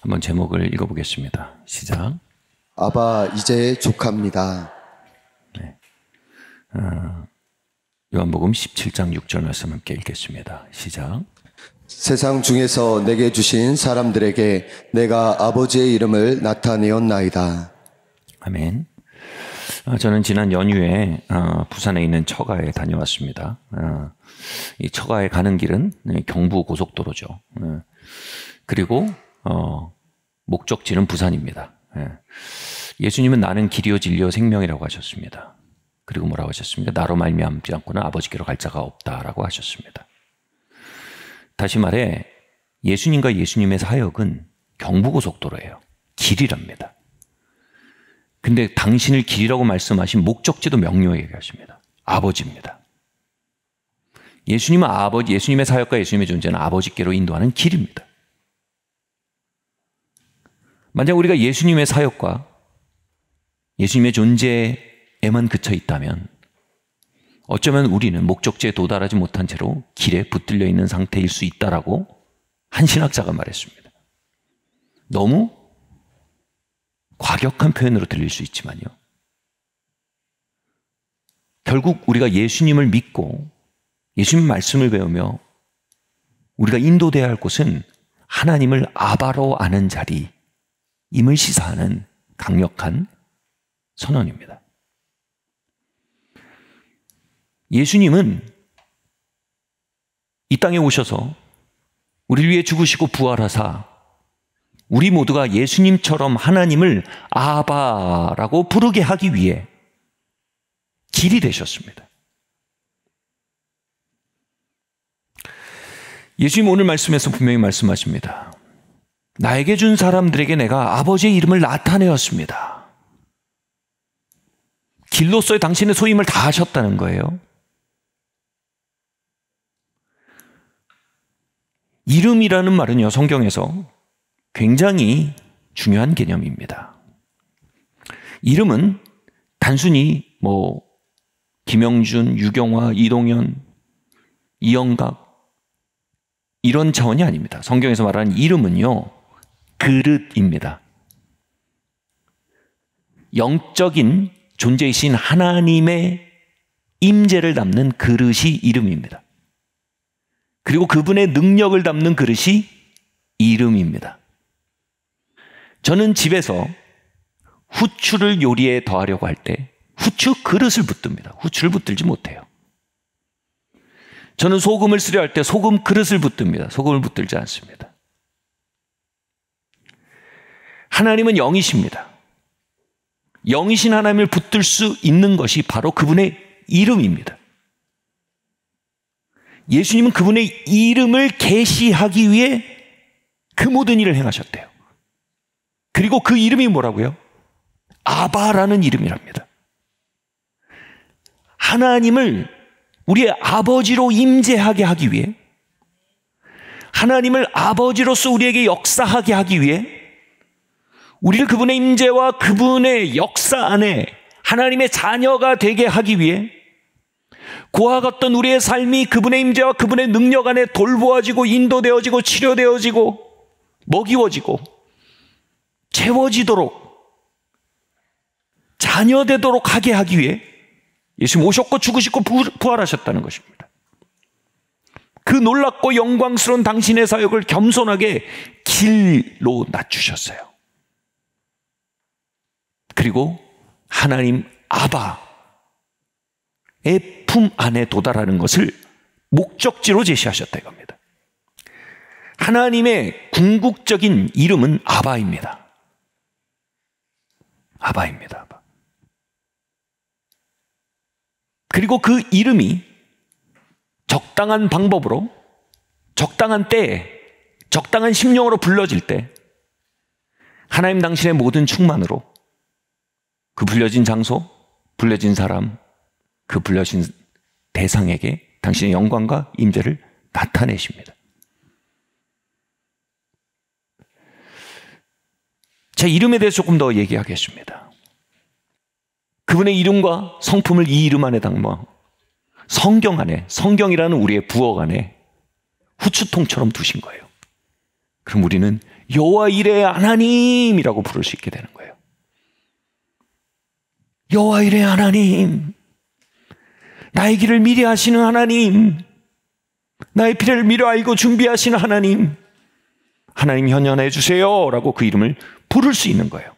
한번 제목을 읽어보겠습니다. 시작. 아바 이제 족합니다. 네. 요한복음 17장 6절 말씀 함께 읽겠습니다. 시작. 세상 중에서 내게 주신 사람들에게 내가 아버지의 이름을 나타내었나이다. 아멘. 저는 지난 연휴에 부산에 있는 처가에 다녀왔습니다. 이 처가에 가는 길은 경부 고속도로죠. 그리고 목적지는 부산입니다. 예수님은 나는 길이요 진리요 생명이라고 하셨습니다. 그리고 뭐라고 하셨습니까? 나로 말미암지 않고는 아버지께로 갈 자가 없다라고 하셨습니다. 다시 말해 예수님과 예수님의 사역은 경부고속도로예요. 길이랍니다. 근데 당신을 길이라고 말씀하신 목적지도 명료하게 하십니다. 아버지입니다. 예수님은 아버지, 예수님의 사역과 예수님의 존재는 아버지께로 인도하는 길입니다. 만약 우리가 예수님의 사역과 예수님의 존재에만 그쳐 있다면 어쩌면 우리는 목적지에 도달하지 못한 채로 길에 붙들려 있는 상태일 수 있다라고 한 신학자가 말했습니다. 너무 과격한 표현으로 들릴 수 있지만요. 결국 우리가 예수님을 믿고 예수님 말씀을 배우며 우리가 인도돼야 할 곳은 하나님을 아바로 아는 자리임을 시사하는 강력한 선언입니다. 예수님은 이 땅에 오셔서 우리를 위해 죽으시고 부활하사 우리 모두가 예수님처럼 하나님을 아바라고 부르게 하기 위해 길이 되셨습니다. 예수님 오늘 말씀에서 분명히 말씀하십니다. 나에게 준 사람들에게 내가 아버지의 이름을 나타내었습니다. 길로서의 당신의 소임을 다 하셨다는 거예요. 이름이라는 말은요, 성경에서 굉장히 중요한 개념입니다. 이름은 단순히 김영준, 유경화, 이동현, 이영각 이런 차원이 아닙니다. 성경에서 말하는 이름은요, 그릇입니다. 영적인 존재이신 하나님의 임재를 담는 그릇이 이름입니다. 그리고 그분의 능력을 담는 그릇이 이름입니다. 저는 집에서 후추를 요리에 더하려고 할 때 후추 그릇을 붙듭니다. 후추를 붙들지 못해요. 저는 소금을 쓰려 할 때 소금 그릇을 붙듭니다. 소금을 붙들지 않습니다. 하나님은 영이십니다. 영이신 하나님을 붙들 수 있는 것이 바로 그분의 이름입니다. 예수님은 그분의 이름을 계시하기 위해 그 모든 일을 행하셨대요. 그리고 그 이름이 뭐라고요? 아바라는 이름이랍니다. 하나님을 우리의 아버지로 임재하게 하기 위해, 하나님을 아버지로서 우리에게 역사하게 하기 위해, 우리를 그분의 임재와 그분의 역사 안에 하나님의 자녀가 되게 하기 위해 그와 같던 우리의 삶이 그분의 임재와 그분의 능력 안에 돌보아지고 인도되어지고 치료되어지고 먹이워지고 채워지도록 자녀되도록 하게 하기 위해 예수님 오셨고 죽으시고 부활하셨다는 것입니다. 그 놀랍고 영광스러운 당신의 사역을 겸손하게 길로 낮추셨어요. 그리고 하나님 아바의 품 안에 도달하는 것을 목적지로 제시하셨다 이겁니다. 하나님의 궁극적인 이름은 아바입니다. 아바입니다. 아바. 그리고 그 이름이 적당한 방법으로, 적당한 때에, 적당한 심령으로 불러질 때 하나님 당신의 모든 충만으로 그 불려진 장소, 불려진 사람, 그 불려진 대상에게 당신의 영광과 임재를 나타내십니다. 제 이름에 대해서 조금 더 얘기하겠습니다. 그분의 이름과 성품을 이 이름 안에 담아 성경 안에, 성경이라는 우리의 부엌 안에 후추통처럼 두신 거예요. 그럼 우리는 여호와 이레의 하나님이라고 부를 수 있게 되는 거예요. 여호와 이레의 하나님, 나의 길을 미리 하시는 하나님, 나의 필요를 미리 알고 준비하시는 하나님, 하나님 현현해 주세요 라고 그 이름을 부를 수 있는 거예요.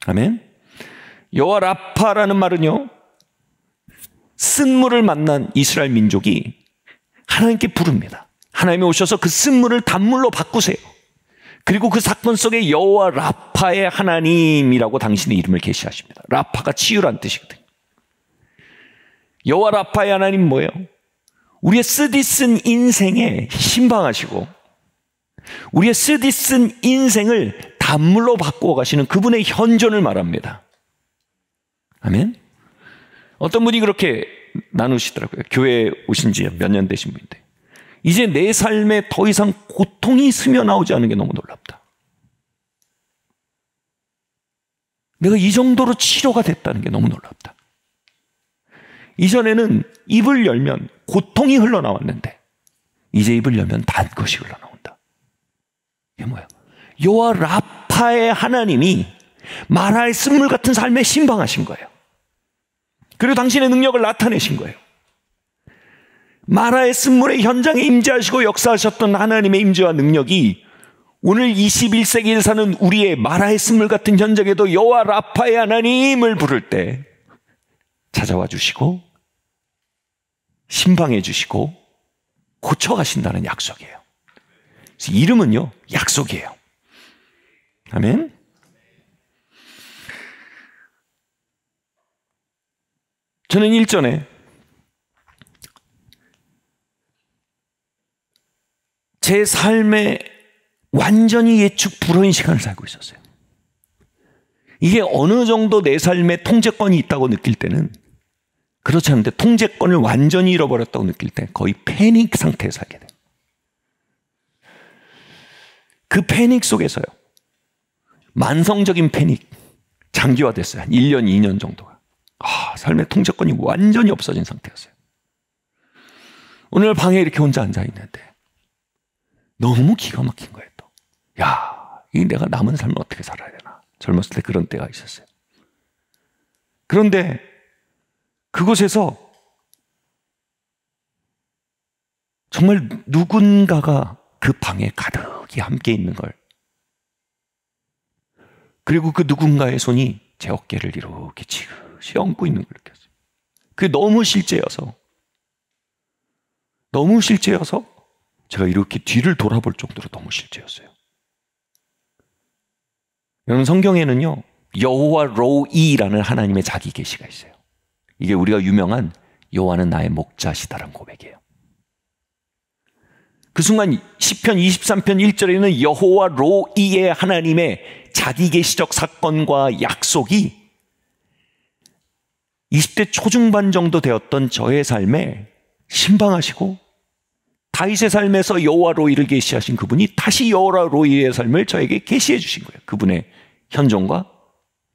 아멘. 여호와 라파라는 말은요, 쓴물을 만난 이스라엘 민족이 하나님께 부릅니다. 하나님이 오셔서 그 쓴물을 단물로 바꾸세요. 그리고 그 사건 속에 여호와 라파의 하나님이라고 당신의 이름을 계시하십니다. 라파가 치유란 뜻이거든요. 여호와 라파의 하나님 뭐예요? 우리의 쓰디쓴 인생에 신방하시고 우리의 쓰디쓴 인생을 단물로 바꾸어 가시는 그분의 현존을 말합니다. 아멘. 어떤 분이 그렇게 나누시더라고요. 교회에 오신 지 몇 년 되신 분인데, 이제 내 삶에 더 이상 고통이 스며 나오지 않은 게 너무 놀랍다. 내가 이 정도로 치료가 됐다는 게 너무 놀랍다. 이전에는 입을 열면 고통이 흘러나왔는데 이제 입을 열면 단 것이 흘러나온다. 이게 뭐야? 여호와 라파의 하나님이 마라의 쓴물 같은 삶에 신방하신 거예요. 그리고 당신의 능력을 나타내신 거예요. 마라의 쓴물의 현장에 임재하시고 역사하셨던 하나님의 임재와 능력이 오늘 21세기에 사는 우리의 마라의 쓴물 같은 현장에도 여호와 라파의 하나님을 부를 때 찾아와 주시고 신방해 주시고 고쳐가신다는 약속이에요. 그래서 이름은요, 약속이에요. 아멘. 저는 일전에 제 삶에 완전히 예측 불허인 시간을 살고 있었어요. 이게 어느 정도 내 삶에 통제권이 있다고 느낄 때는 그렇지 않은데, 통제권을 완전히 잃어버렸다고 느낄 때 거의 패닉 상태에 살게 돼요. 그 패닉 속에서요, 만성적인 패닉, 장기화됐어요. 한 1년, 2년 정도가. 삶의 통제권이 완전히 없어진 상태였어요. 오늘 방에 이렇게 혼자 앉아있는데 너무 기가 막힌 거예요. 또, 이 내가 남은 삶을 어떻게 살아야 되나. 젊었을 때 그런 때가 있었어요. 그런데 그곳에서 정말 누군가가 그 방에 가득히 함께 있는 걸, 그리고 그 누군가의 손이 제 어깨를 이렇게 지그시 얹고 있는 걸 느꼈어요. 그게 너무 실제여서 제가 이렇게 뒤를 돌아볼 정도로 너무 실제였어요. 여러분, 성경에는요, 여호와 로이라는 하나님의 자기 계시가 있어요. 이게 우리가 유명한 여호와는 나의 목자시다라는 고백이에요. 그 순간 시편 23편 1절에는 여호와 로이의 하나님의 자기 계시적 사건과 약속이 20대 초중반 정도 되었던 저의 삶에 신방하시고, 다윗의 삶에서 여호와 로이를 계시하신 그분이 다시 여호와 로이의 삶을 저에게 계시해 주신 거예요. 그분의 현존과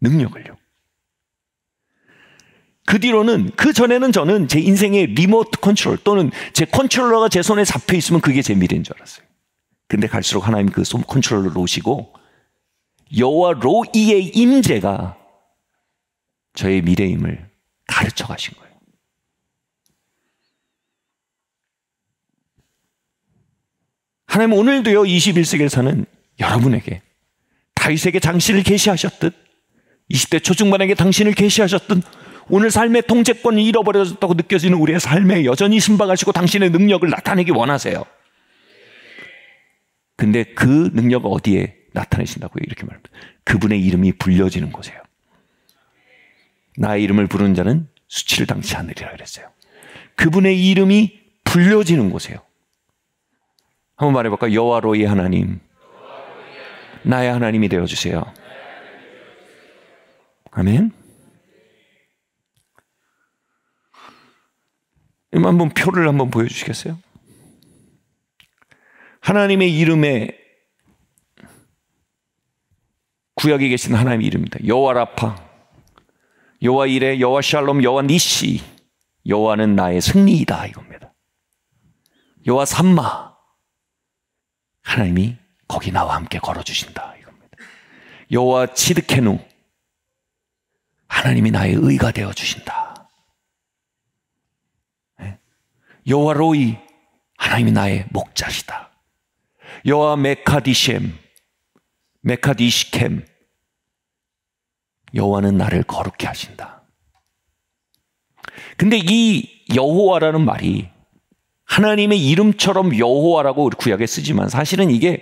능력을요. 그 뒤로는, 그 전에는 저는 제 인생의 리모트 컨트롤 또는 제 컨트롤러가 제 손에 잡혀 있으면 그게 제 미래인 줄 알았어요. 근데 갈수록 하나님 그 컨트롤러를 놓으시고 여호와 로이의 임재가 저의 미래임을 가르쳐 가신 거예요. 하나님 오늘도요, 21세기를 사는 여러분에게 다윗에게 당신을 계시하셨듯, 20대 초중반에게 당신을 계시하셨듯, 오늘 삶의 통제권이 잃어버려졌다고 느껴지는 우리의 삶에 여전히 신방하시고 당신의 능력을 나타내기 원하세요. 근데 그 능력을 어디에 나타내신다고요? 이렇게 말합니다. 그분의 이름이 불려지는 곳이에요. 나의 이름을 부르는 자는 수치를 당치 않으리라 그랬어요. 그분의 이름이 불려지는 곳이에요. 한번 말해볼까요? 여호와 로이 하나님, 나의 하나님이 되어주세요. 아멘. 한번 표를 한번 보여주시겠어요? 하나님의 이름에 구약에 계신 하나님의 이름입니다. 여호와 라파, 여호와 이레, 여호와 샬롬, 여호와 니시. 여호와는 나의 승리이다 이겁니다. 여호와 삼마, 하나님이 거기 나와 함께 걸어주신다 이겁니다. 여호와 치드케누, 하나님이 나의 의가 되어주신다. 여호와 로이, 하나님이 나의 목자시다. 여호와 메카디시켐, 여호와는 나를 거룩히 하신다. 근데 이 여호와라는 말이 하나님의 이름처럼 여호와라고 구약에 쓰지만 사실은 이게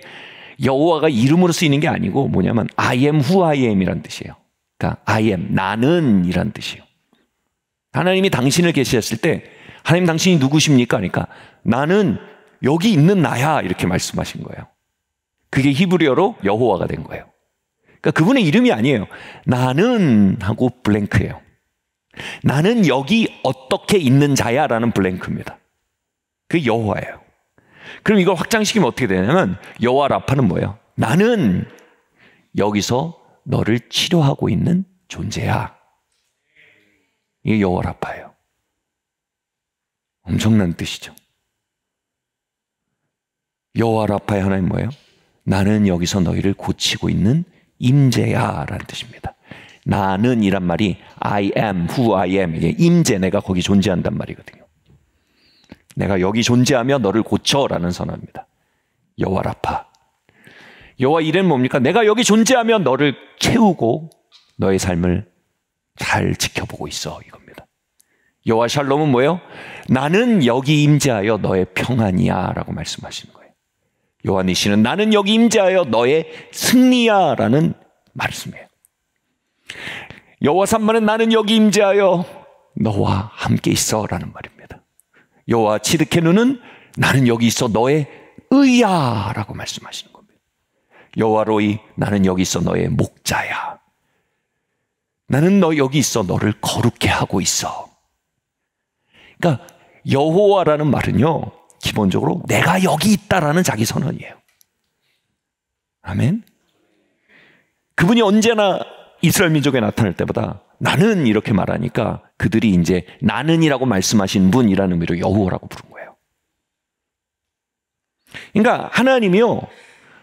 여호와가 이름으로 쓰이는 게 아니고 뭐냐면 I am who I am 이란 뜻이에요. 그러니까 I am, 나는 이란 뜻이에요. 하나님이 당신을 계시했을 때 하나님 당신이 누구십니까? 그러니까 나는 여기 있는 나야 이렇게 말씀하신 거예요. 그게 히브리어로 여호와가 된 거예요. 그러니까 그분의 이름이 아니에요. 나는 하고 블랭크예요. 나는 여기 어떻게 있는 자야 라는 블랭크입니다. 그게 여호와예요. 그럼 이걸 확장시키면 어떻게 되냐면 여호와 라파는 뭐예요? 나는 여기서 너를 치료하고 있는 존재야. 이게 여호와 라파예요. 엄청난 뜻이죠. 여호와 라파의 하나님 뭐예요? 나는 여기서 너희를 고치고 있는 임재야 라는 뜻입니다. 나는 이란 말이 I am who I am, 이게 임재, 내가 거기 존재한단 말이거든요. 내가 여기 존재하며 너를 고쳐라는 선언입니다. 여호와 라파. 여호와 이름은 뭡니까? 내가 여기 존재하며 너를 채우고 너의 삶을 잘 지켜보고 있어 이겁니다. 여호와 샬롬은 뭐예요? 나는 여기 임재하여 너의 평안이야 라고 말씀하시는 거예요. 여호와 니시는 나는 여기 임재하여 너의 승리야 라는 말씀이에요. 여호와 삼마는 나는 여기 임재하여 너와 함께 있어 라는 말입니다. 여호와 치드케누는 나는 여기 있어 너의 의야 라고 말씀하시는 겁니다. 여호와 로이, 나는 여기 있어 너의 목자야. 나는 너 여기 있어 너를 거룩해 하고 있어. 그러니까 여호와라는 말은요, 기본적으로 내가 여기 있다라는 자기 선언이에요. 아멘. 그분이 언제나 이스라엘 민족에 나타날 때보다 나는 이렇게 말하니까 그들이 이제 나는이라고 말씀하신 분이라는 의미로 여호와라고 부른 거예요. 그러니까 하나님이요,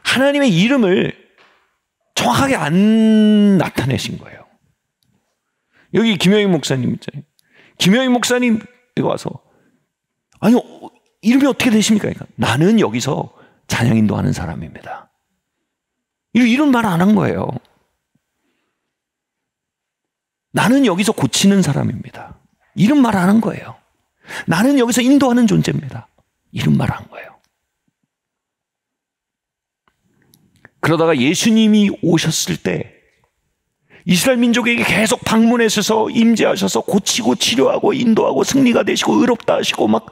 하나님의 이름을 정확하게 안 나타내신 거예요. 여기 김영희 목사님 있잖아요. 김영희 목사님 와서 아니 이름이 어떻게 되십니까? 그러니까 나는 여기서 찬양 인도하는 사람입니다. 이런 말 안 한 거예요. 나는 여기서 고치는 사람입니다. 이런 말 안 한 거예요. 나는 여기서 인도하는 존재입니다. 이런 말 한 거예요. 그러다가 예수님이 오셨을 때 이스라엘 민족에게 계속 방문하셔서 임재하셔서 고치고 치료하고 인도하고 승리가 되시고 의롭다 하시고 막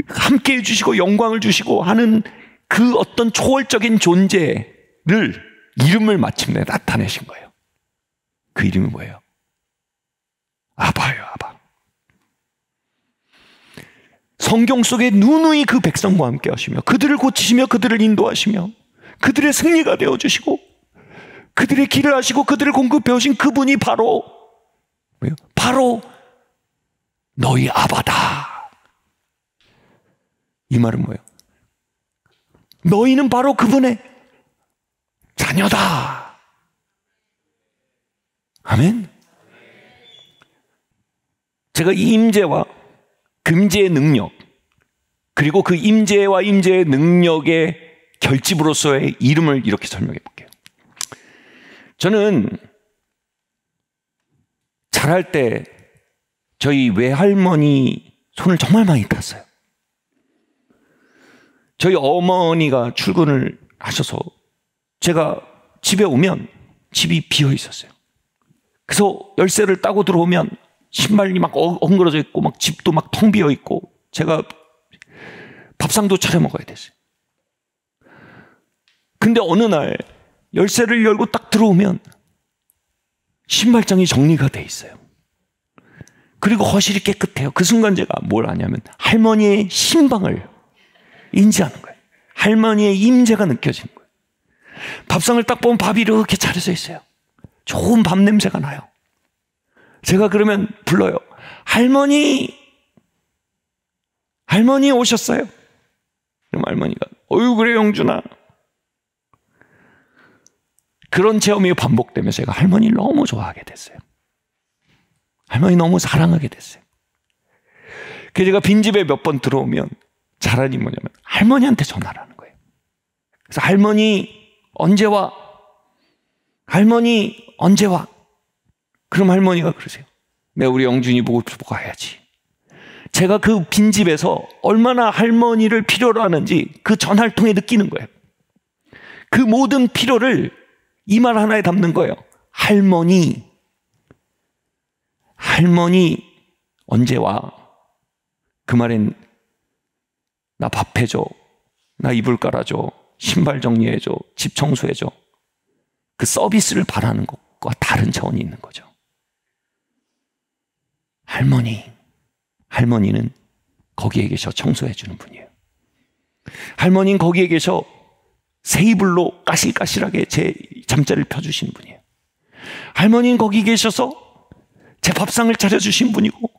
함께 해주시고 영광을 주시고 하는 그 어떤 초월적인 존재를 이름을 마침내 나타내신 거예요. 그 이름이 뭐예요? 아바예요, 아바. 성경 속에 누누이 그 백성과 함께 하시며 그들을 고치시며 그들을 인도하시며 그들의 승리가 되어주시고 그들의 길을 하시고 그들을 공급해 오신 그분이 바로 뭐예요? 바로 너희 아바다. 이 말은 뭐예요? 너희는 바로 그분의 자녀다. 아멘. 제가 이 임재와 금재의 능력, 그리고 그 임재와 임재의 능력의 결집으로서의 이름을 이렇게 설명해 볼게요. 저는 자랄 때 저희 외할머니 손을 정말 많이 탔어요. 저희 어머니가 출근을 하셔서 제가 집에 오면 집이 비어 있었어요. 그래서 열쇠를 따고 들어오면 신발이 막 엉그러져 있고 막 집도 막 텅 비어 있고 제가 밥상도 차려 먹어야 됐어요. 근데 어느 날 열쇠를 열고 딱 들어오면 신발장이 정리가 돼 있어요. 그리고 거실이 깨끗해요. 그 순간 제가 뭘 아냐면 할머니의 신방을 인지하는 거예요. 할머니의 임재가 느껴지는 거예요. 밥상을 딱 보면 밥이 이렇게 차려져 있어요. 좋은 밥 냄새가 나요. 제가 그러면 불러요. 할머니! 할머니 오셨어요? 그럼 할머니가 어유 그래 영준아. 그런 체험이 반복되면서 제가 할머니를 너무 좋아하게 됐어요. 할머니 너무 사랑하게 됐어요. 그래서 제가 빈집에 몇 번 들어오면 잘하니 뭐냐면 할머니한테 전화를 하는 거예요. 그래서 할머니 언제 와? 할머니 언제 와? 그럼 할머니가 그러세요. 내가 우리 영준이 보고 가야지. 제가 그 빈집에서 얼마나 할머니를 필요로 하는지 그 전화를 통해 느끼는 거예요. 그 모든 필요를 이 말 하나에 담는 거예요. 할머니 언제 와? 그 말엔 나 밥 해줘, 나 이불 깔아줘, 신발 정리해줘, 집 청소해줘. 그 서비스를 바라는 것과 다른 차원이 있는 거죠. 할머니는 거기에 계셔 청소해 주는 분이에요. 할머니는 거기에 계셔 새 이불로 까실까실하게 제 잠자리를 펴주시는 분이에요. 할머니는 거기 계셔서 제 밥상을 차려주신 분이고,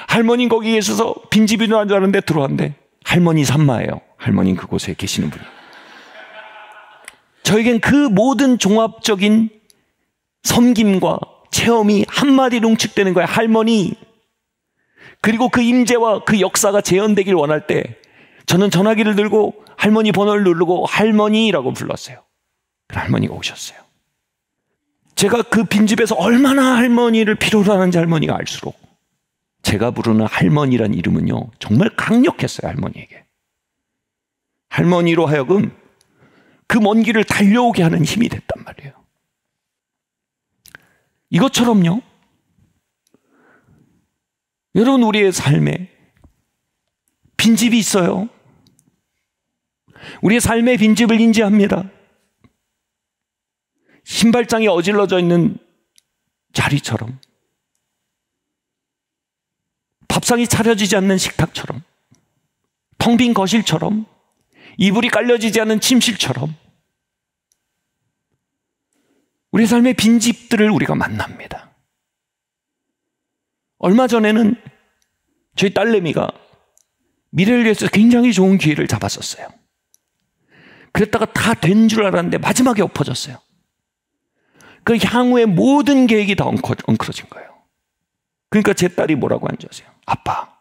할머니는 거기 계셔서 빈집이 들어간 줄 알았는데 들어왔는데 할머니 산마예요. 할머니는 그곳에 계시는 분이에요. 저에겐 그 모든 종합적인 섬김과 체험이 한마디로 응축되는 거예요. 할머니. 그리고 그 임재와 그 역사가 재현되길 원할 때 저는 전화기를 들고 할머니 번호를 누르고 할머니라고 불렀어요. 할머니가 오셨어요. 제가 그 빈집에서 얼마나 할머니를 필요로 하는지 할머니가 알수록 제가 부르는 할머니란 이름은요, 정말 강력했어요. 할머니에게. 할머니로 하여금 그 먼 길을 달려오게 하는 힘이 됐단 말이에요. 이것처럼요, 여러분, 우리의 삶에 빈집이 있어요. 우리의 삶의 빈집을 인지합니다. 신발장이 어질러져 있는 자리처럼, 밥상이 차려지지 않는 식탁처럼, 텅 빈 거실처럼, 이불이 깔려지지 않는 침실처럼 우리의 삶의 빈집들을 우리가 만납니다. 얼마 전에는 저희 딸내미가 미래를 위해서 굉장히 좋은 기회를 잡았었어요. 그랬다가 다 된 줄 알았는데 마지막에 엎어졌어요. 그 향후의 모든 계획이 다 엉클어진 거예요. 그러니까 제 딸이 뭐라고 하는지 아세요? 아빠,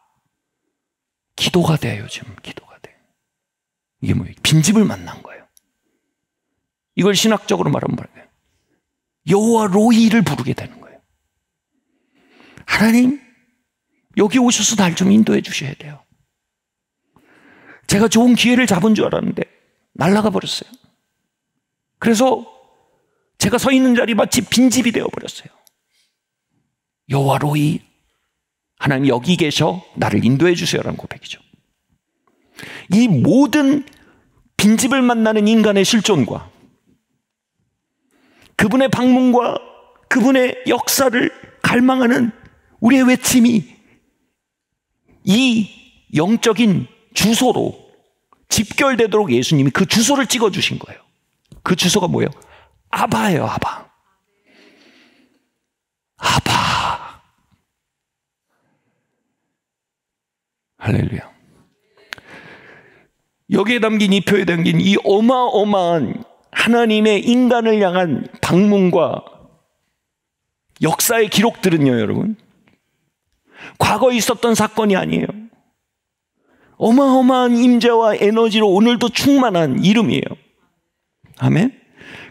기도가 돼. 요즘 기도가 돼. 이게 뭐예요? 빈집을 만난 거예요. 이걸 신학적으로 말하면 뭐예요? 여호와 로이를 부르게 되는 거예요. 하나님, 여기 오셔서 날 좀 인도해 주셔야 돼요. 제가 좋은 기회를 잡은 줄 알았는데 날아가 버렸어요. 그래서 제가 서 있는 자리 마치 빈집이 되어버렸어요. 여호와 로이, 하나님 여기 계셔 나를 인도해 주세요라는 고백이죠. 이 모든 빈집을 만나는 인간의 실존과 그분의 방문과 그분의 역사를 갈망하는 우리의 외침이 이 영적인 주소로 집결되도록 예수님이 그 주소를 찍어주신 거예요. 그 주소가 뭐예요? 아바예요. 아바. 할렐루야. 여기에 담긴 이 표에 담긴 이 어마어마한 하나님의 인간을 향한 방문과 역사의 기록들은요, 여러분, 과거에 있었던 사건이 아니에요. 어마어마한 임재와 에너지로 오늘도 충만한 이름이에요. 아멘.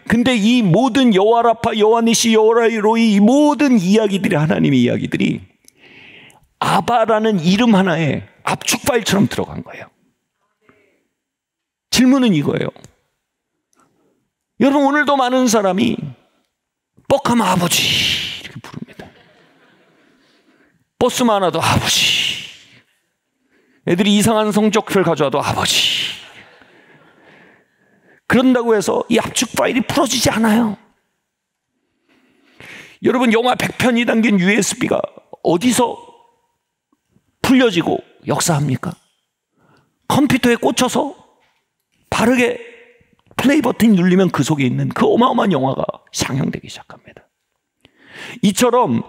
근데 이 모든 여호와라파, 여호와니시, 여호와로이, 이 모든 이야기들이, 하나님의 이야기들이 아바라는 이름 하나에 압축 파일처럼 들어간 거예요. 질문은 이거예요. 여러분, 오늘도 많은 사람이 뻑하면 아버지 이렇게 부릅니다. 버스만 와도 아버지, 애들이 이상한 성적표를 가져와도 아버지. 그런다고 해서 이 압축 파일이 풀어지지 않아요. 여러분, 영화 100편이 담긴 USB가 어디서 풀려지고 역사합니까? 컴퓨터에 꽂혀서 바르게 플레이 버튼이 눌리면 그 속에 있는 그 어마어마한 영화가 상영되기 시작합니다. 이처럼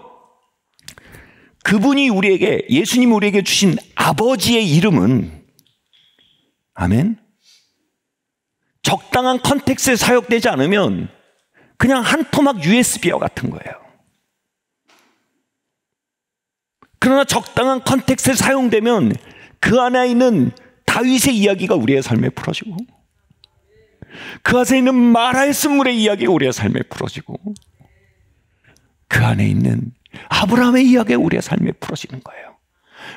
그분이 우리에게, 예수님이 우리에게 주신 아버지의 이름은, 아멘, 적당한 컨텍스트에 사역되지 않으면 그냥 한 토막 USB와 같은 거예요. 그러나 적당한 컨텍스트에 사용되면 그 안에 있는 다윗의 이야기가 우리의 삶에 풀어지고, 그 안에 있는 마라의 쓴물의 이야기가 우리의 삶에 풀어지고, 그 안에 있는 아브라함의 이야기가 우리의 삶에 풀어지는 거예요.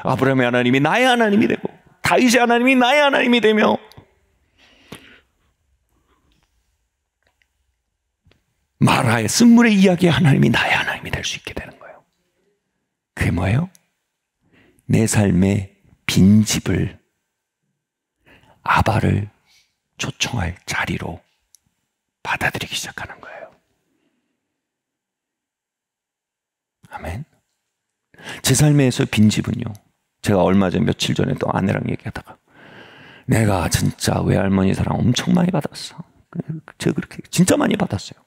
아브라함의 하나님이 나의 하나님이 되고 다윗의 하나님이 나의 하나님이 되며, 마라의 쓴물의 이야기의 하나님이 나의 하나님이 될 수 있게 되는 거예요. 그게 뭐예요? 내 삶의 빈집을 아바를 초청할 자리로 받아들이기 시작하는 거예요. 아멘. 제 삶에서 빈집은요, 제가 얼마 전 며칠 전에 또 아내랑 얘기하다가, 내가 진짜 외할머니 사랑 엄청 많이 받았어. 제가 그렇게 진짜 많이 받았어요.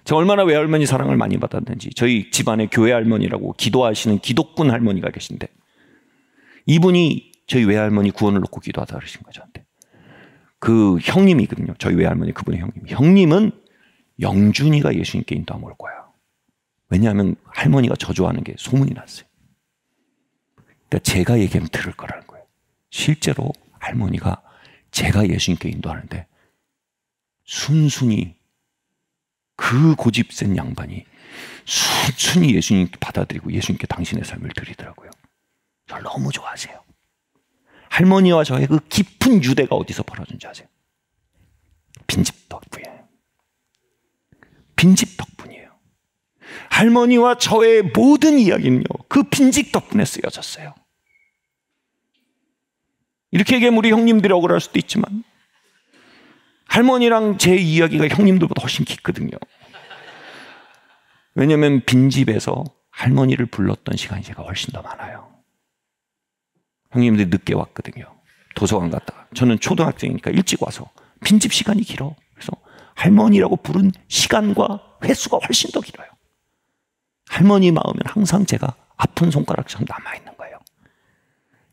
제가 얼마나 외할머니 사랑을 많이 받았는지, 저희 집안에 교회 할머니라고 기도하시는 기독군 할머니가 계신데, 이분이 저희 외할머니 구원을 놓고 기도하다 그러신 거죠. 그 형님이거든요. 저희 외할머니 그분의 형님. 형님은 영준이가 예수님께 인도하면 올 거야. 왜냐하면 할머니가 저주하는 게 소문이 났어요. 그러니까 제가 얘기하면 들을 거라는 거예요. 실제로 할머니가 제가 예수님께 인도하는데 순순히, 그 고집 센 양반이 순순히 예수님께 받아들이고 예수님께 당신의 삶을 드리더라고요. 저를 너무 좋아하세요. 할머니와 저의 그 깊은 유대가 어디서 벌어진지 아세요? 빈집 덕분이에요. 빈집 덕분이에요. 할머니와 저의 모든 이야기는요, 그 빈집 덕분에 쓰여졌어요. 이렇게 얘기하면 우리 형님들이 억울할 수도 있지만, 할머니랑 제 이야기가 형님들보다 훨씬 깊거든요. 왜냐하면 빈집에서 할머니를 불렀던 시간이 제가 훨씬 더 많아요. 형님들이 늦게 왔거든요. 도서관 갔다가. 저는 초등학생이니까 일찍 와서 빈집 시간이 길어. 그래서 할머니라고 부른 시간과 횟수가 훨씬 더 길어요. 할머니 마음은 항상 제가 아픈 손가락처럼 남아있는 거예요.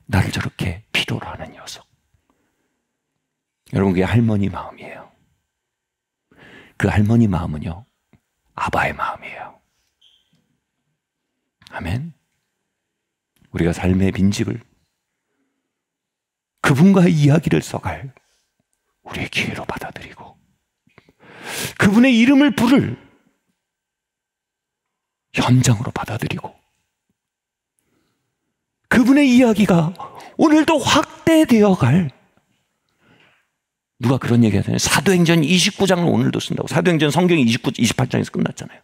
나를 저렇게 필요로 하는 녀석. 여러분, 그게 할머니 마음이에요. 그 할머니 마음은요, 아바의 마음이에요. 아멘. 우리가 삶의 빈집을, 그분과의 이야기를 써갈 우리의 기회로 받아들이고, 그분의 이름을 부를 현장으로 받아들이고, 그분의 이야기가 오늘도 확대되어 갈, 누가 그런 얘기 하잖아요. 사도행전 29장을 오늘도 쓴다고. 사도행전 성경이 28장에서 끝났잖아요.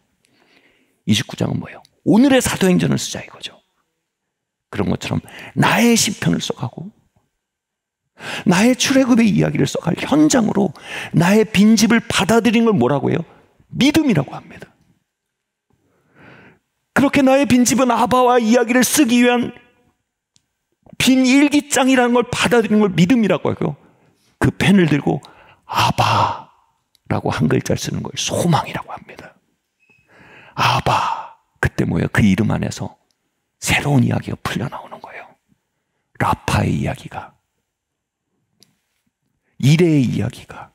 29장은 뭐예요? 오늘의 사도행전을 쓰자 이거죠. 그런 것처럼 나의 시편을 써가고, 나의 출애굽의 이야기를 써갈 현장으로 나의 빈집을 받아들이는 걸 뭐라고 해요? 믿음이라고 합니다. 그렇게 나의 빈집은 아바와 이야기를 쓰기 위한 빈 일기장이라는 걸 받아들이는 걸 믿음이라고 하고요, 그 펜을 들고 아바라고 한 글자를 쓰는 걸 소망이라고 합니다. 아바, 그때 뭐예요? 그 이름 안에서 새로운 이야기가 풀려나오는 거예요. 라파의 이야기가, 이레의 이야기가,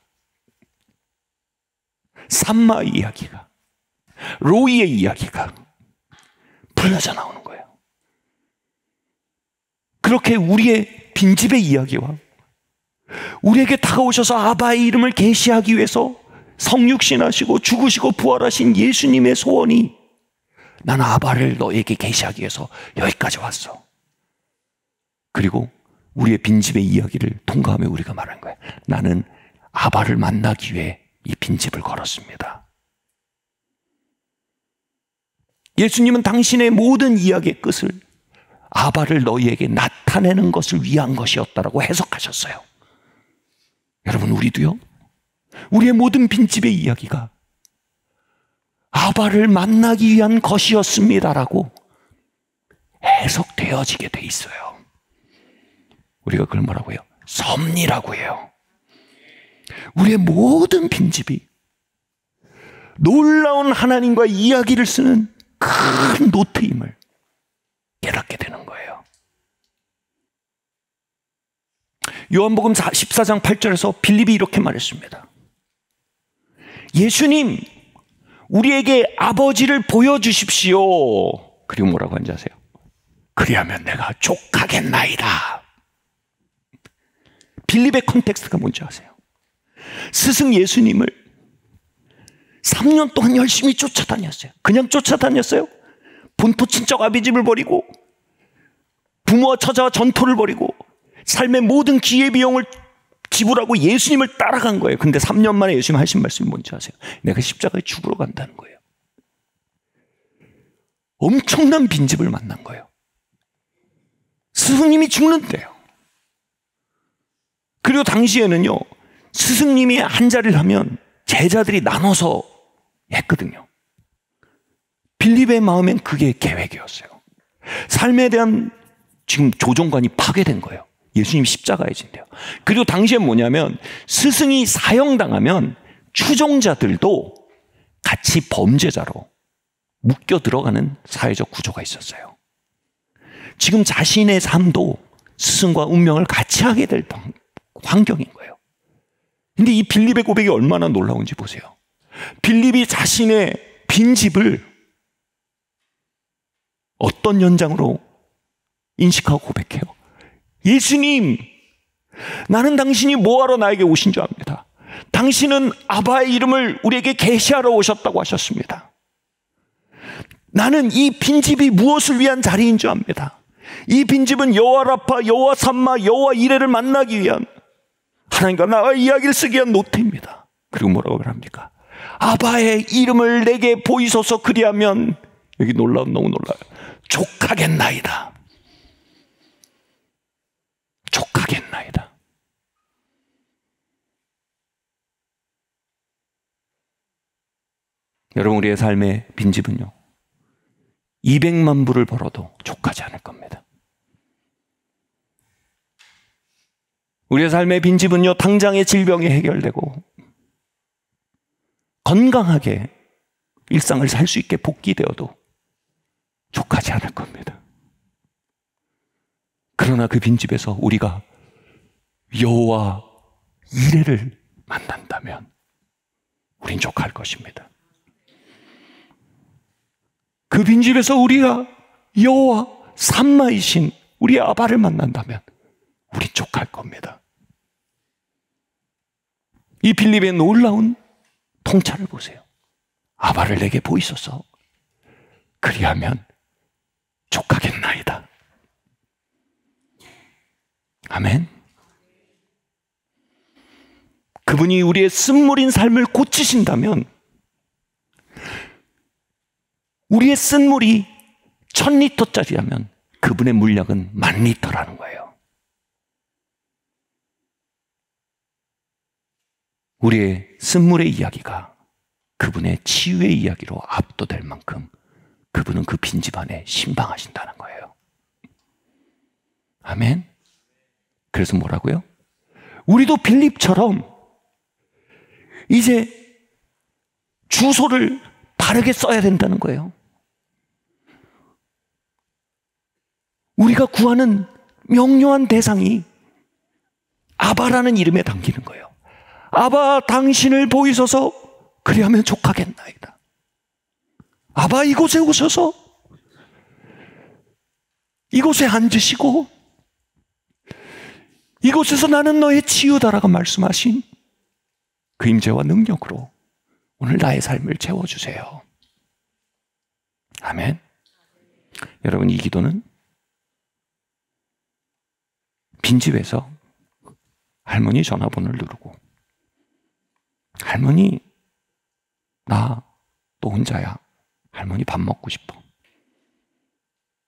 삼마의 이야기가, 로이의 이야기가 풀려져 나오는 거예요. 그렇게 우리의 빈집의 이야기와 우리에게 다가오셔서 아바의 이름을 계시하기 위해서 성육신하시고 죽으시고 부활하신 예수님의 소원이, 나는 아바를 너에게 계시하기 위해서 여기까지 왔어. 그리고 우리의 빈집의 이야기를 통과하며 우리가 말한 거예요. 나는 아바를 만나기 위해 이 빈집을 걸었습니다. 예수님은 당신의 모든 이야기의 끝을 아바를 너희에게 나타내는 것을 위한 것이었다라고 해석하셨어요. 여러분, 우리도요, 우리의 모든 빈집의 이야기가 아바를 만나기 위한 것이었습니다라고 해석되어지게 돼 있어요. 우리가 그걸 뭐라고 해요? 섭리라고 해요. 우리의 모든 빈집이 놀라운 하나님과 이야기를 쓰는 큰 노트임을 깨닫게 되는 거예요. 요한복음 14장 8절에서 빌립이 이렇게 말했습니다. 예수님, 우리에게 아버지를 보여주십시오. 그리고 뭐라고 하는지 아세요? 그리하면 내가 족하겠나이다. 빌립의 컨텍스트가 뭔지 아세요? 스승 예수님을 3년 동안 열심히 쫓아다녔어요. 그냥 쫓아다녔어요? 본토 친척 아비집을 버리고 부모와 처자와 전토를 버리고 삶의 모든 기회비용을 지불하고 예수님을 따라간 거예요. 근데 3년 만에 예수님 하신 말씀이 뭔지 아세요? 내가 십자가에 죽으러 간다는 거예요. 엄청난 빈집을 만난 거예요. 스승님이 죽는데요. 그리고 당시에는요, 스승님이 한 자리를 하면 제자들이 나눠서 했거든요. 빌립의 마음엔 그게 계획이었어요. 삶에 대한 지금 조종관이 파괴된 거예요. 예수님 십자가에 진대요. 그리고 당시엔 뭐냐면 스승이 사형당하면 추종자들도 같이 범죄자로 묶여 들어가는 사회적 구조가 있었어요. 지금 자신의 삶도 스승과 운명을 같이 하게 될 환경인 거예요. 근데 이 빌립의 고백이 얼마나 놀라운지 보세요. 빌립이 자신의 빈집을 어떤 연장으로 인식하고 고백해요? 예수님, 나는 당신이 뭐하러 나에게 오신 줄 압니다. 당신은 아바의 이름을 우리에게 계시하러 오셨다고 하셨습니다. 나는 이 빈집이 무엇을 위한 자리인 줄 압니다. 이 빈집은 여호와 라파, 여호와 삼마, 여호와 이레를 만나기 위한, 하나님과 나의 이야기를 쓰기 위한 노트입니다. 그리고 뭐라고 합니까? 아바의 이름을 내게 보이소서. 그리하면, 여기 너무 놀라요. 족하겠나이다. 족하겠나이다. 여러분, 우리의 삶의 빈집은요, 200만 불을 벌어도 족하지 않을 겁니다. 우리의 삶의 빈집은요, 당장의 질병이 해결되고 건강하게 일상을 살 수 있게 복귀되어도 족하지 않을 겁니다. 그러나 그 빈집에서 우리가 여호와 이레를 만난다면 우린 족할 것입니다. 그 빈집에서 우리가 여호와 삼마이신 우리 아바를 만난다면 우린 족할 겁니다. 이 빌립의 놀라운 통찰을 보세요. 아바를 내게 보이소서. 그리하면 족하겠나이다. 아멘. 그분이 우리의 쓴물인 삶을 고치신다면 우리의 쓴물이 1000리터짜리라면 그분의 물량은 10,000리터라는 거예요. 우리의 쓴물의 이야기가 그분의 치유의 이야기로 압도될 만큼 그분은 그 빈집 안에 신방하신다는 거예요. 아멘. 그래서 뭐라고요? 우리도 빌립처럼 이제 주소를 바르게 써야 된다는 거예요. 우리가 구하는 명료한 대상이 아바라는 이름에 담기는 거예요. 아바, 당신을 보이소서. 그리하면 족하겠나이다. 아바, 이곳에 오셔서 이곳에 앉으시고 이곳에서 나는 너의 치유다라고 말씀하신 그 임재와 능력으로 오늘 나의 삶을 채워주세요. 아멘. 여러분, 이 기도는 빈집에서 할머니 전화번호를 누르고, 할머니, 나 또 혼자야. 할머니 밥 먹고 싶어.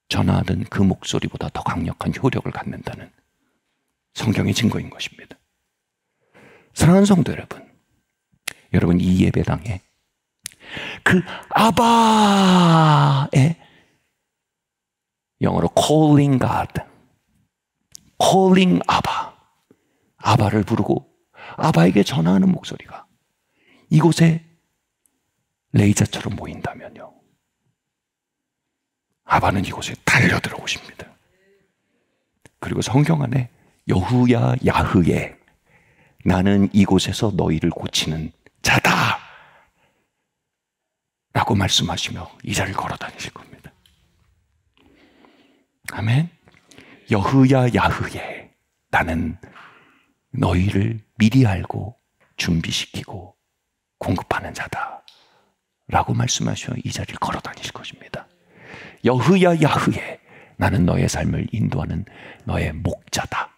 전화하던 그 목소리보다 더 강력한 효력을 갖는다는 성경의 증거인 것입니다. 사랑하는 성도 여러분, 여러분 이 예배당에 그 아바의 영어로 calling God, calling 아바, 아바를 부르고 아바에게 전화하는 목소리가 이곳에 레이저처럼 모인다면요, 아바는 이곳에 달려들어오십니다. 그리고 성경 안에 여후야 야흐예, 나는 이곳에서 너희를 고치는 자다, 라고 말씀하시며 이 자리를 걸어 다니실 겁니다. 아멘. 여흐야 야흐예, 나는 너희를 미리 알고 준비시키고 공급하는 자다 라고 말씀하시며 이 자리를 걸어 다니실 것입니다. 여흐야 야흐예, 나는 너의 삶을 인도하는 너의 목자다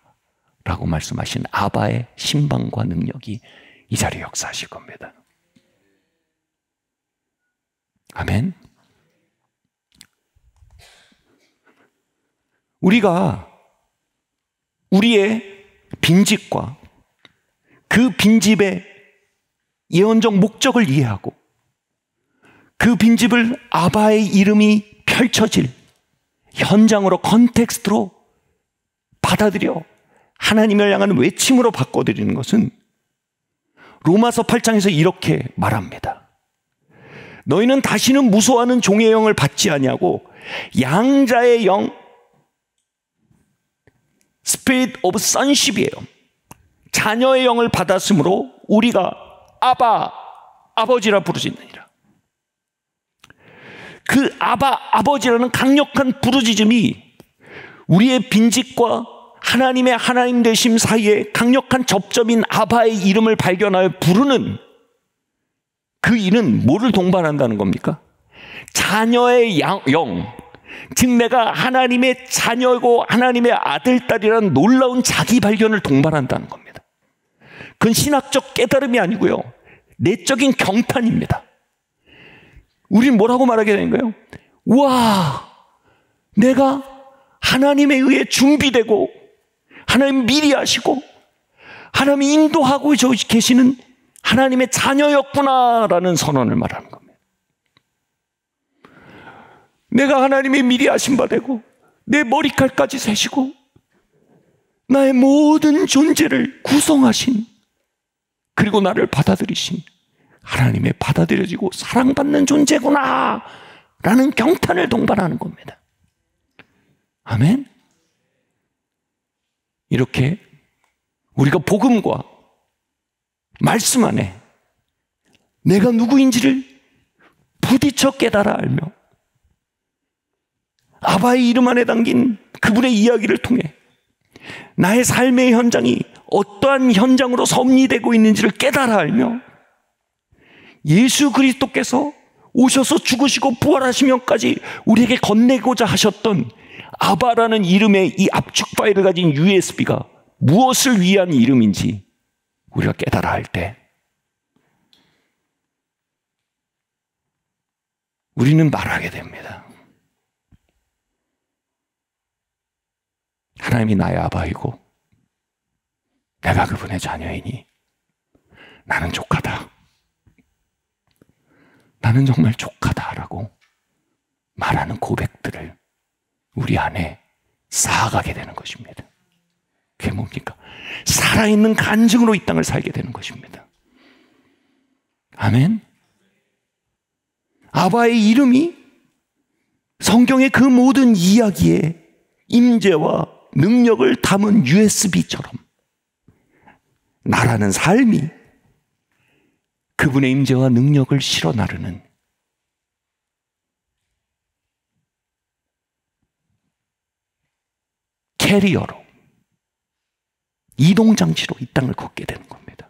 라고 말씀하신 아바의 신방과 능력이 이 자리에 역사하실 겁니다. 아멘. 우리가 우리의 빈집과 그 빈집의 예언적 목적을 이해하고 그 빈집을 아바의 이름이 펼쳐질 현장으로, 컨텍스트로 받아들여 하나님을 향하는 외침으로 바꿔드리는 것은 로마서 8장에서 이렇게 말합니다. 너희는 다시는 무서워하는 종의 영을 받지 아니하고 양자의 영, Spirit of Sonship이에요. 자녀의 영을 받았으므로 우리가 아바, 아버지라 부르짖느니라. 그 아바, 아버지라는 강력한 부르짖음이 우리의 빈집과 하나님의 하나님 되심 사이에 강력한 접점인 아바의 이름을 발견하여 부르는 그 일은 뭐를 동반한다는 겁니까? 자녀의 영, 즉 내가 하나님의 자녀이고 하나님의 아들, 딸이라는 놀라운 자기 발견을 동반한다는 겁니다. 그건 신학적 깨달음이 아니고요, 내적인 경탄입니다. 우리는 뭐라고 말하게 되는 거예요? 와, 내가 하나님에 의해 준비되고 하나님 미리 하시고 하나님이 인도하고 계시는 하나님의 자녀였구나라는 선언을 말하는 겁니다. 내가 하나님의 미리 하신 바 되고 내 머리칼까지 세시고 나의 모든 존재를 구성하신, 그리고 나를 받아들이신 하나님의 받아들여지고 사랑받는 존재구나 라는 경탄을 동반하는 겁니다. 아멘. 이렇게 우리가 복음과 말씀 안에 내가 누구인지를 부딪혀 깨달아 알며 아바의 이름 안에 담긴 그분의 이야기를 통해 나의 삶의 현장이 어떠한 현장으로 섭리되고 있는지를 깨달아 알며 예수 그리스도께서 오셔서 죽으시고 부활하시면까지 우리에게 건네고자 하셨던 아바라는 이름의 이 압축 파일을 가진 USB가 무엇을 위한 이름인지 우리가 깨달아 할 때 우리는 말하게 됩니다. 하나님이 나의 아바이고 내가 그분의 자녀이니 나는 족하다. 나는 정말 족하다라고 말하는 고백들을 우리 안에 쌓아가게 되는 것입니다. 그게 뭡니까? 살아있는 간증으로 이 땅을 살게 되는 것입니다. 아멘. 아바의 이름이 성경의 그 모든 이야기에 임재와 능력을 담은 USB처럼 나라는 삶이 그분의 임재와 능력을 실어 나르는 캐리어로, 이동장치로 이 땅을 걷게 되는 겁니다.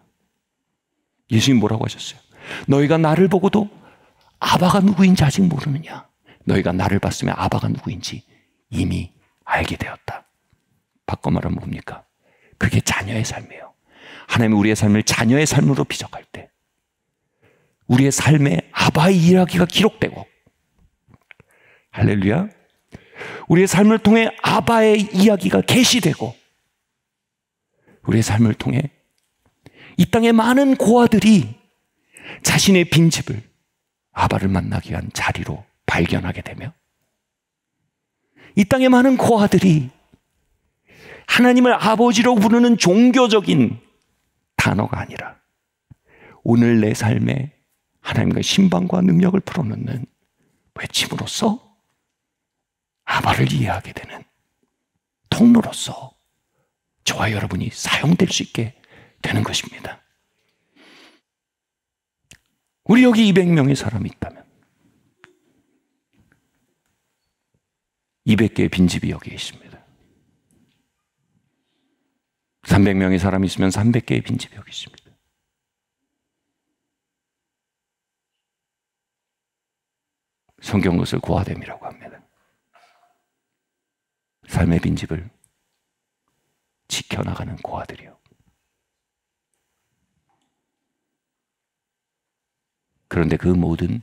예수님 뭐라고 하셨어요? 너희가 나를 보고도 아바가 누구인지 아직 모르느냐? 너희가 나를 봤으면 아바가 누구인지 이미 알게 되었다. 바꿔 말하면 뭡니까? 그게 자녀의 삶이에요. 하나님이 우리의 삶을 자녀의 삶으로 비적할 때 우리의 삶에 아바의 이야기가 기록되고, 할렐루야, 우리의 삶을 통해 아바의 이야기가 계시되고, 우리의 삶을 통해 이 땅의 많은 고아들이 자신의 빈집을 아바를 만나기 위한 자리로 발견하게 되며, 이 땅의 많은 고아들이 하나님을 아버지로 부르는 종교적인 단어가 아니라 오늘 내 삶에 하나님과 신방과 능력을 풀어놓는 외침으로써 아바를 이해하게 되는 통로로서 저와 여러분이 사용될 수 있게 되는 것입니다. 우리 여기 200명의 사람이 있다면 200개의 빈집이 여기에 있습니다. 300명의 사람이 있으면 300개의 빈집이 여기 있습니다. 성경 그것을 고아됨이라고 합니다. 삶의 빈집을 지켜나가는 고아들이요. 그런데 그 모든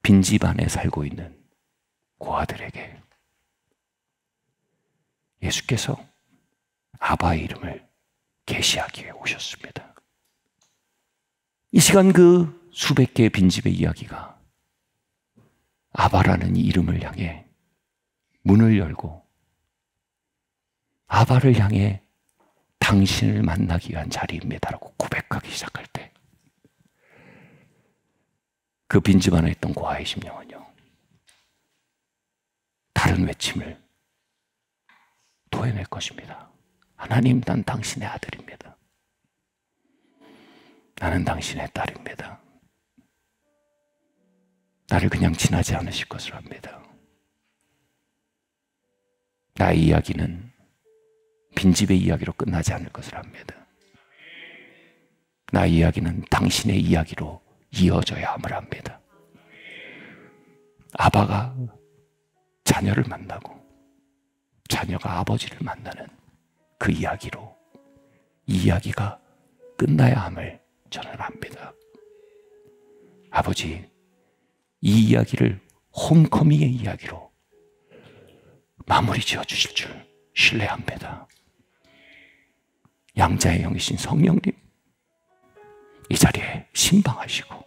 빈집 안에 살고 있는 고아들에게 예수께서 아바의 이름을 계시하기 위해 오셨습니다. 이 시간 그 수백 개의 빈집의 이야기가 아바라는 이름을 향해 문을 열고 아바를 향해 당신을 만나기 위한 자리입니다라고 고백하기 시작할 때 그 빈집 안에 있던 고아의 심령은요, 다른 외침을 토해낼 것입니다. 하나님, 난 당신의 아들입니다. 나는 당신의 딸입니다. 나를 그냥 지나지 않으실 것을 압니다. 나의 이야기는 빈집의 이야기로 끝나지 않을 것을 압니다. 나의 이야기는 당신의 이야기로 이어져야 함을 압니다. 아바가 자녀를 만나고 자녀가 아버지를 만나는 그 이야기로 이 이야기가 끝나야 함을 저는 압니다. 아버지, 이 이야기를 홈커밍의 이야기로 마무리 지어 주실 줄 신뢰합니다. 양자의 영이신 성령님, 이 자리에 신방하시고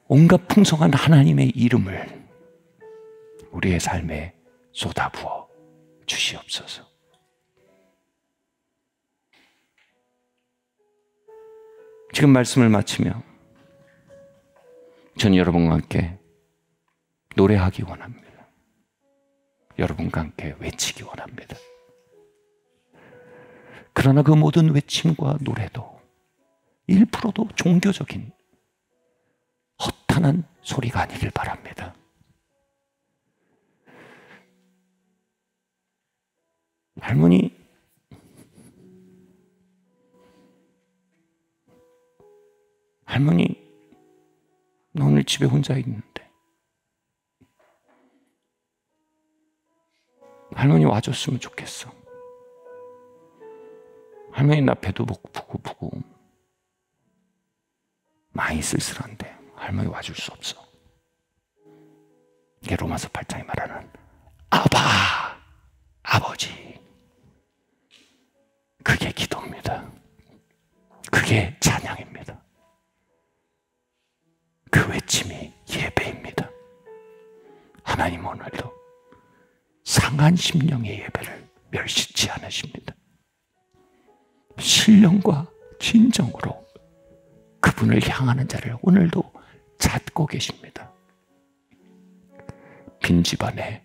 온갖 풍성한 하나님의 이름을 우리의 삶에 쏟아부어 주시옵소서. 지금 말씀을 마치며 저는 여러분과 함께 노래하기 원합니다. 여러분과 함께 외치기 원합니다. 그러나 그 모든 외침과 노래도 1%도 종교적인 허탄한 소리가 아니길 바랍니다. 할머니, 나 오늘 집에 혼자 있는데 할머니 와줬으면 좋겠어. 할머니, 나 배도 부고 많이 쓸쓸한데 할머니 와줄 수 없어. 이게 로마서 8장이 말하는 아바, 아버지. 그게 기도입니다. 그게 찬양입니다. 그 외침이 예배입니다. 하나님 오늘도 상한 심령의 예배를 멸시치 않으십니다. 신령과 진정으로 그분을 향하는 자를 오늘도 찾고 계십니다. 빈집 안에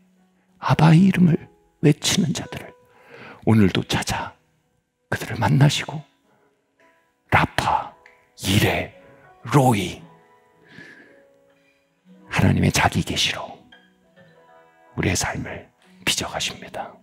아바의 이름을 외치는 자들을 오늘도 찾아 그들을 만나시고 라파, 이레, 로이, 하나님의 자기 계시로 우리의 삶을 빚어가십니다.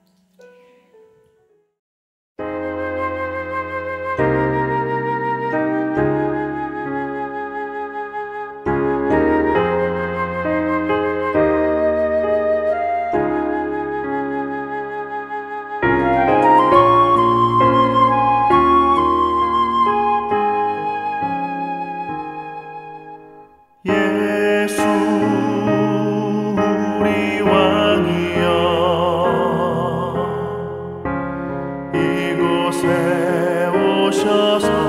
이곳에 오셔서